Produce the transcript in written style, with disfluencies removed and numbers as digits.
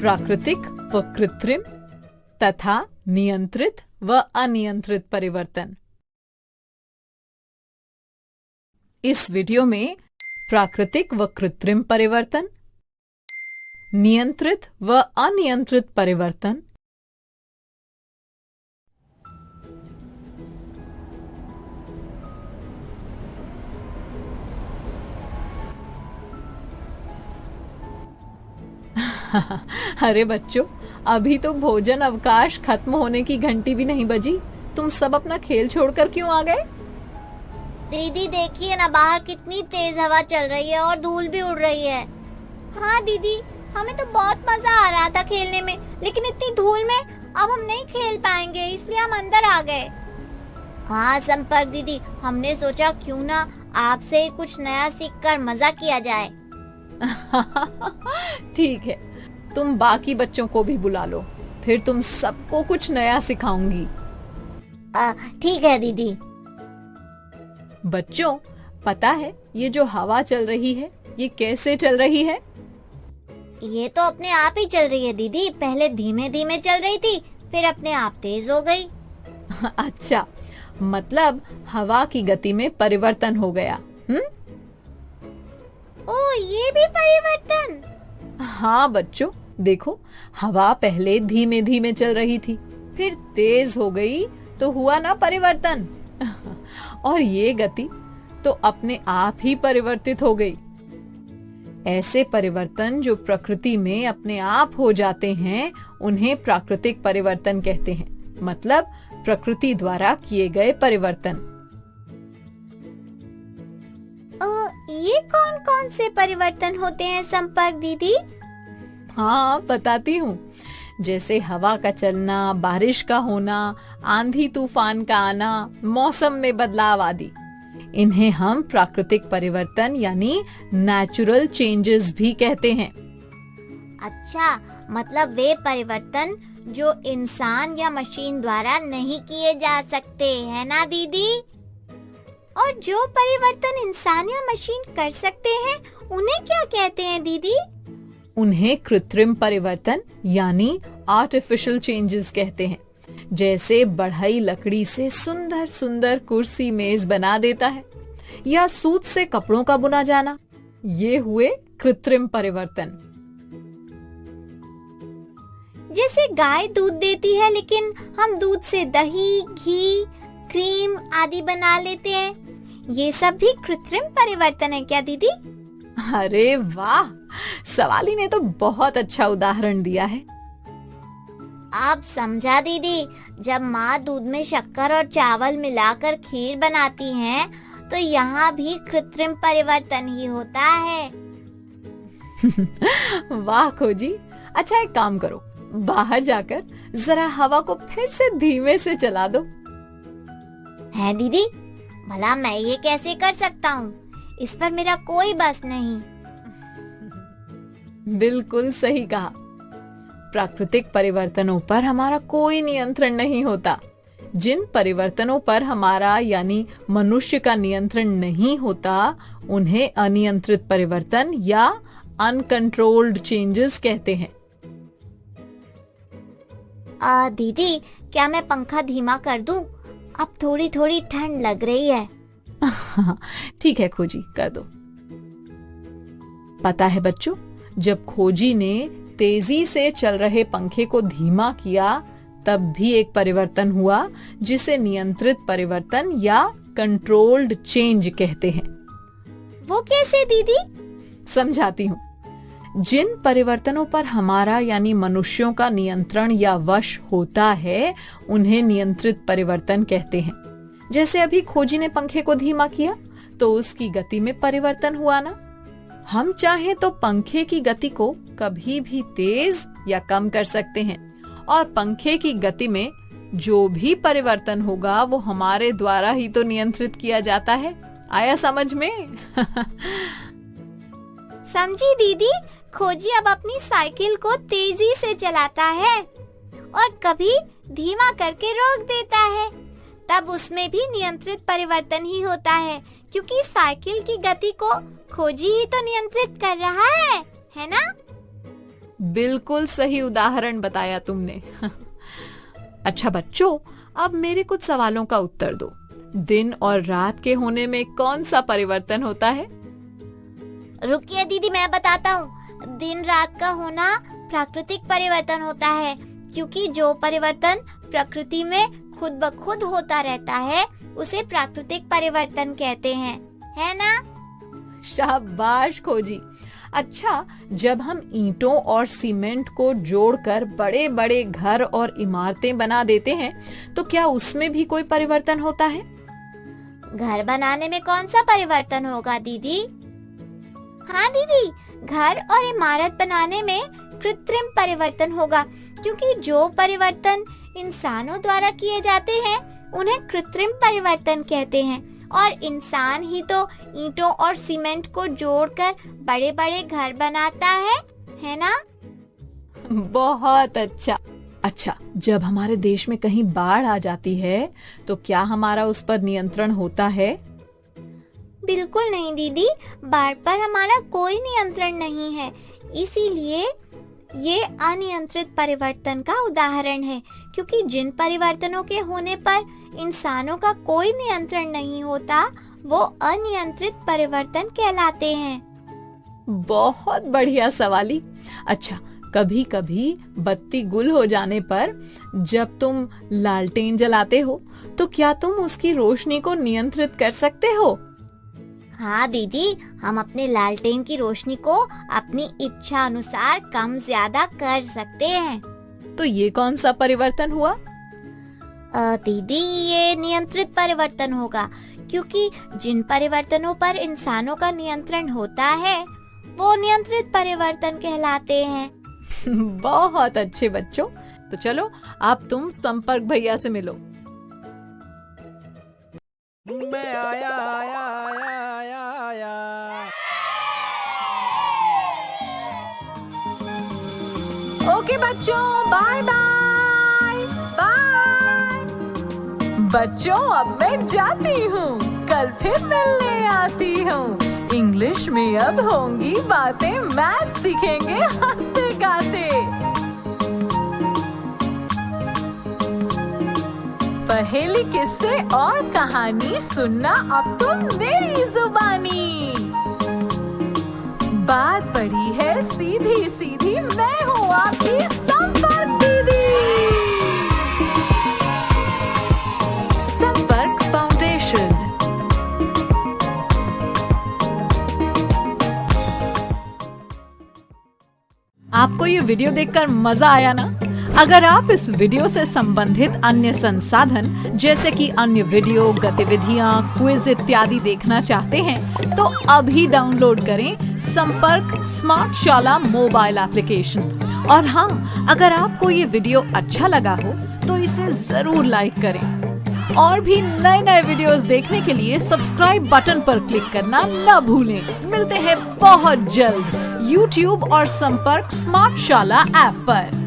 प्राकृतिक व कृत्रिम तथा नियंत्रित व अनियंत्रित परिवर्तन। इस वीडियो में प्राकृतिक व कृत्रिम परिवर्तन, नियंत्रित व अनियंत्रित परिवर्तन, अरे बच्चों, अभी तो भोजन अवकाश खत्म होने की घंटी भी नहीं बजी। तुम सब अपना खेल छोड़कर क्यों आ गए? दीदी देखिए ना, बाहर कितनी तेज हवा चल रही है और धूल भी उड़ रही है। हाँ दीदी, हमें तो बहुत मजा आ रहा था खेलने में, लेकिन इतनी धूल में अब हम नहीं खेल पाएंगे, इसलिए हम अंदर आ गए। हाँ संपर्क दीदी, हमने सोचा क्यों ना आपसे कुछ नया सीखकर मजा किया जाए। ठीक है, तुम बाकी बच्चों को भी बुला लो, फिर तुम सबको कुछ नया सिखाऊंगी। ठीक है दीदी। बच्चों, पता है ये जो हवा चल रही है ये कैसे चल रही है? ये तो अपने आप ही चल रही है दीदी। पहले धीमे धीमे चल रही थी, फिर अपने आप तेज हो गई। अच्छा, मतलब हवा की गति में परिवर्तन हो गया। ओ, ये भी परिवर्तन? हाँ बच्चों, देखो, हवा पहले धीमे धीमे चल रही थी, फिर तेज हो गई तो हुआ ना परिवर्तन। और ये गति तो अपने आप ही परिवर्तित हो गई। ऐसे परिवर्तन जो प्रकृति में अपने आप हो जाते हैं उन्हें प्राकृतिक परिवर्तन कहते हैं, मतलब प्रकृति द्वारा किए गए परिवर्तन। ये कौन कौन से परिवर्तन होते हैं संपर्क दीदी? हाँ बताती हूँ। जैसे हवा का चलना, बारिश का होना, आंधी तूफान का आना, मौसम में बदलाव आदि, इन्हें हम प्राकृतिक परिवर्तन यानी नेचुरल चेंजेस भी कहते हैं। अच्छा, मतलब वे परिवर्तन जो इंसान या मशीन द्वारा नहीं किए जा सकते, है ना दीदी? और जो परिवर्तन इंसान या मशीन कर सकते हैं उन्हें क्या कहते हैं दीदी? उन्हें कृत्रिम परिवर्तन यानी आर्टिफिशियल चेंजेस कहते हैं। जैसे बढ़ई लकड़ी से सुंदर सुंदर कुर्सी मेज बना देता है, या सूत से कपड़ों का बुना जाना, ये हुए कृत्रिम परिवर्तन। जैसे गाय दूध देती है, लेकिन हम दूध से दही, घी, क्रीम आदि बना लेते हैं, ये सब भी कृत्रिम परिवर्तन है क्या दीदी? अरे वाह, सवाली ने तो बहुत अच्छा उदाहरण दिया है। आप समझा दीदी, जब माँ दूध में शक्कर और चावल मिलाकर खीर बनाती हैं, तो यहाँ भी कृत्रिम परिवर्तन ही होता है। वाह खोजी, अच्छा एक काम करो, बाहर जाकर जरा हवा को फिर से धीमे से चला दो। है दीदी, भला मैं ये कैसे कर सकता हूँ? इस पर मेरा कोई बस नहीं। बिल्कुल सही कहा। प्राकृतिक परिवर्तनों पर हमारा कोई नियंत्रण नहीं होता। जिन परिवर्तनों पर हमारा यानी मनुष्य का नियंत्रण नहीं होता उन्हें अनियंत्रित परिवर्तन या अनकंट्रोल्ड चेंजेस कहते हैं। दीदी, क्या मैं पंखा धीमा कर दूं? अब थोड़ी थोड़ी ठंड लग रही है। ठीक है खोजी, कर दो। पता है बच्चों, जब खोजी ने तेजी से चल रहे पंखे को धीमा किया तब भी एक परिवर्तन हुआ जिसे नियंत्रित परिवर्तन या कंट्रोल्ड चेंज कहते हैं। वो कैसे दीदी? समझाती हूँ। जिन परिवर्तनों पर हमारा यानी मनुष्यों का नियंत्रण या वश होता है उन्हें नियंत्रित परिवर्तन कहते हैं। जैसे अभी खोजी ने पंखे को धीमा किया तो उसकी गति में परिवर्तन हुआ ना। हम चाहें तो पंखे की गति को कभी भी तेज या कम कर सकते हैं, और पंखे की गति में जो भी परिवर्तन होगा वो हमारे द्वारा ही तो नियंत्रित किया जाता है। आया समझ में? समझी दीदी। खोजी अब अपनी साइकिल को तेजी से चलाता है और कभी धीमा करके रोक देता है, तब उसमें भी नियंत्रित परिवर्तन ही होता है, क्योंकि साइकिल की गति को खोजी ही तो नियंत्रित कर रहा है ना? बिल्कुल सही उदाहरण बताया तुमने। अच्छा बच्चों, अब मेरे कुछ सवालों का उत्तर दो। दिन और रात के होने में कौन सा परिवर्तन होता है? रुकिए दीदी, मैं बताता हूँ। दिन रात का होना प्राकृतिक परिवर्तन होता है, क्योंकि जो परिवर्तन प्रकृति में खुद ब खुद होता रहता है उसे प्राकृतिक परिवर्तन कहते हैं, है ना? शाबाश खोजी। अच्छा, जब हम ईंटों और सीमेंट को जोड़कर बड़े बड़े घर और इमारतें बना देते हैं तो क्या उसमें भी कोई परिवर्तन होता है? घर बनाने में कौन सा परिवर्तन होगा दीदी? हाँ दीदी, घर और इमारत बनाने में कृत्रिम परिवर्तन होगा, क्योंकि जो परिवर्तन इंसानों द्वारा किए जाते हैं उन्हें कृत्रिम परिवर्तन कहते हैं, और इंसान ही तो ईंटों और सीमेंट को जोड़कर बड़े बड़े घर बनाता है ना? बहुत अच्छा। अच्छा, जब हमारे देश में कहीं बाढ़ आ जाती है तो क्या हमारा उस पर नियंत्रण होता है? बिल्कुल नहीं दीदी, बाढ़ पर हमारा कोई नियंत्रण नहीं है। इसीलिए ये अनियंत्रित परिवर्तन का उदाहरण है, क्योंकि जिन परिवर्तनों के होने पर इंसानों का कोई नियंत्रण नहीं होता वो अनियंत्रित परिवर्तन कहलाते हैं। बहुत बढ़िया सवाली। अच्छा, कभी कभी बत्ती गुल हो जाने पर जब तुम लालटेन जलाते हो तो क्या तुम उसकी रोशनी को नियंत्रित कर सकते हो? हाँ दीदी, हम अपने लालटेन की रोशनी को अपनी इच्छा अनुसार कम ज्यादा कर सकते हैं। तो ये कौन सा परिवर्तन हुआ? दीदी, ये नियंत्रित परिवर्तन होगा, क्योंकि जिन परिवर्तनों पर इंसानों का नियंत्रण होता है वो नियंत्रित परिवर्तन कहलाते हैं। बहुत अच्छे बच्चों। तो चलो अब तुम संपर्क भैया से मिलो। मैं आया आया आया आया आया। ओके बच्चों, बाय बाय बाय। बच्चों, अब मैं जाती हूँ, कल फिर मिलने आती हूँ। इंग्लिश में अब होंगी बातें, मैथ सीखेंगे हंसते गाते। पहेली, किस्से और कहानी सुनना अब तुम मेरी जुबानी। बात बड़ी है सीधी सीधी, मैं हूँ आपकी संपर्क दीदी। संपर्क फाउंडेशन। आपको ये वीडियो देखकर मजा आया ना? अगर आप इस वीडियो से संबंधित अन्य संसाधन जैसे कि अन्य वीडियो, गतिविधियां, क्विज इत्यादि देखना चाहते हैं तो अभी डाउनलोड करें संपर्क स्मार्ट शाला मोबाइल एप्लीकेशन। और हाँ, अगर आपको ये वीडियो अच्छा लगा हो तो इसे जरूर लाइक करें। और भी नए नए वीडियोस देखने के लिए सब्सक्राइब बटन पर क्लिक करना न भूलें। मिलते हैं बहुत जल्द YouTube और संपर्क स्मार्ट शाला ऐप पर।